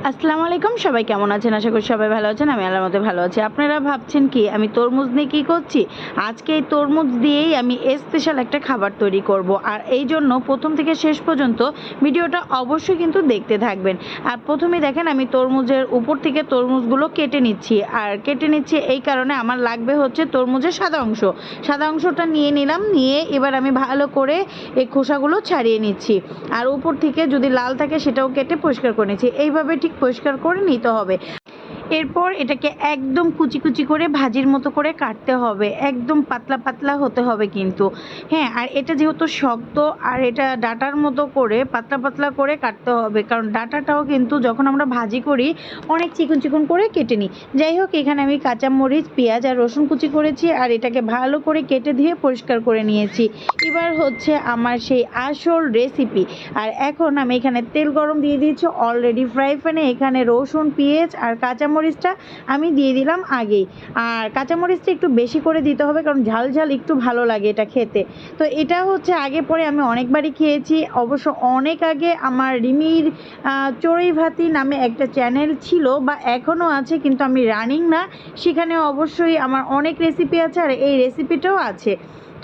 আসসালামু আলাইকুম, সবাই কেমন আছেন? আশা করি সবাই ভালো আছেন। আমি আল্লাহর মধ্যে ভালো আছি। আপনারা ভাবছেন কি আমি তরমুজ নিয়ে কী করছি? আজকে এই তরমুজ দিয়েই আমি স্পেশাল একটা খাবার তৈরি করব। আর এই জন্য প্রথম থেকে শেষ পর্যন্ত ভিডিওটা অবশ্যই কিন্তু দেখতে থাকবেন। আর প্রথমেই দেখেন আমি তরমুজের উপর থেকে তরমুজগুলো কেটে নিচ্ছি। আর কেটে নিচ্ছি এই কারণে আমার লাগবে হচ্ছে তরমুজের সাদা অংশ। সাদা অংশটা নিয়ে নিলাম, নিয়ে এবার আমি ভালো করে এই খোসাগুলো ছাড়িয়ে নিচ্ছি। আর উপর থেকে যদি লাল থাকে সেটাও কেটে পরিষ্কার করে নিচ্ছি। এইভাবে ঠিক পরিষ্কার করে নিতে হবে। এরপর এটাকে একদম কুচি কুচি করে ভাজির মতো করে কাটতে হবে, একদম পাতলা পাতলা হতে হবে কিন্তু। হ্যাঁ, আর এটা যেহেতু শক্ত আর এটা ডাঁটার মতো করে পাতলা পাতলা করে কাটতে হবে, কারণ ডাঁটাটাও কিন্তু যখন আমরা ভাজি করি অনেক চিকন চিকন করে কেটে নিই। যাই হোক, এখানে আমি কাঁচামরিচ, পেঁয়াজ আর রসুন কুচি করেছি আর এটাকে ভালো করে কেটে দিয়ে পরিষ্কার করে নিয়েছি। এবার হচ্ছে আমার সেই আসল রেসিপি। আর এখন আমি এখানে তেল গরম দিয়ে দিয়েছি অলরেডি ফ্রাই প্যানে। এখানে রসুন, পেঁয়াজ আর কাঁচামরিচটা আমি দিয়ে দিলাম আগেই। আর কাঁচামরিচটা একটু বেশি করে দিতে হবে, কারণ ঝাল ঝাল একটু ভালো লাগে এটা খেতে। তো এটা হচ্ছে আগে পরে আমি অনেকবারই খেয়েছি। অবশ্য অনেক আগে আমার রিমির চড়ুই ভাতি নামে একটা চ্যানেল ছিল, বা এখনও আছে, কিন্তু আমি রানিং না। সেখানে অবশ্যই আমার অনেক রেসিপি আছে আর এই রেসিপিটাও আছে।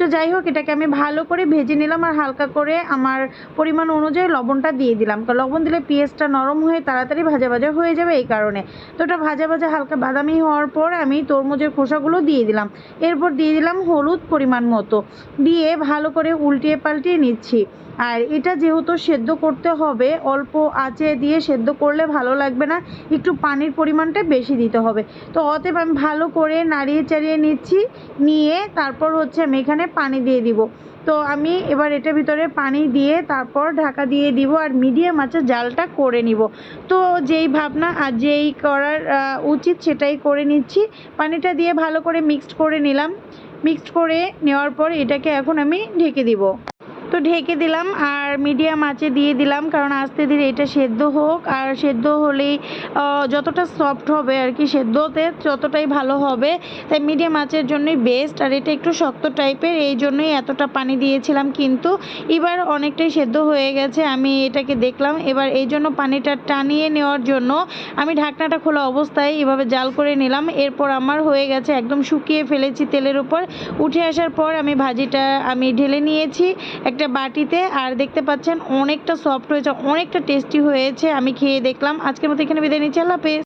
তো যাই হোক, এটাকে আমি ভালো করে ভেজে নিলাম আর হালকা করে আমার পরিমাণ অনুযায়ী লবণটা দিয়ে দিলাম, কারণ লবণ দিলে পেঁয়াজটা নরম হয়ে তাড়াতাড়ি ভাজা ভাজা হয়ে যাবে এই কারণে। তো ওটা ভাজা ভাজা হালকা বাদামি হওয়ার পর আমি তরমুজের খোসাগুলো দিয়ে দিলাম। এরপর দিয়ে দিলাম হলুদ পরিমাণ মতো, দিয়ে ভালো করে উল্টিয়ে পাল্টিয়ে নিচ্ছি। আর এটা যেহেতু সেদ্ধ করতে হবে, অল্প আঁচে দিয়ে সেদ্ধ করলে ভালো লাগবে না, একটু পানির পরিমাণটা বেশি দিতে হবে। তো অতএব আমি ভালো করে নাড়িয়ে চাড়িয়ে নিচ্ছি, নিয়ে তারপর হচ্ছে আমি এখানে পানি দিয়ে দিব। তো আমি এবার এটার ভিতরে পানি দিয়ে তারপর ঢাকা দিয়ে দিব আর মিডিয়াম আঁচে জালটা করে নিব। তো যেই ভাবনা আর যেই করার উচিত সেটাই করে নিচ্ছি। পানিটা দিয়ে ভালো করে মিক্সড করে নিলাম। মিক্সড করে নেওয়ার পর এটাকে এখন আমি ঢেকে দিব। তো ঢেকে দিলাম আর মিডিয়াম আঁচে দিয়ে দিলাম, কারণ আস্তে ধীরে এটা সেদ্ধ হোক। আর সেদ্ধ হলেই যতটা সফট হবে আর কি, সেদ্ধতে ততটাই ভালো হবে। তাই মিডিয়াম আঁচের জন্যই বেস্ট। আর এটা একটু শক্ত টাইপের, এই জন্যই এতটা পানি দিয়েছিলাম, কিন্তু এবার অনেকটাই সেদ্ধ হয়ে গেছে। আমি এটাকে দেখলাম, এবার এই জন্য পানিটা টানিয়ে নেওয়ার জন্য আমি ঢাকনাটা খোলা অবস্থায় এভাবে জাল করে নিলাম। এরপর আমার হয়ে গেছে, একদম শুকিয়ে ফেলেছি তেলের উপর। উঠে আসার পর আমি ভাজিটা আমি ঢেলে নিয়েছি একটা বাটিতে। আর দেখতে পাচ্ছেন অনেকটা সফট হয়েছে, অনেকটা টেস্টি হয়েছে। আমি খেয়ে দেখলাম। আজকের মতো এখানে বিদায় নিচ্ছি। আল্লাহ হাফেজ।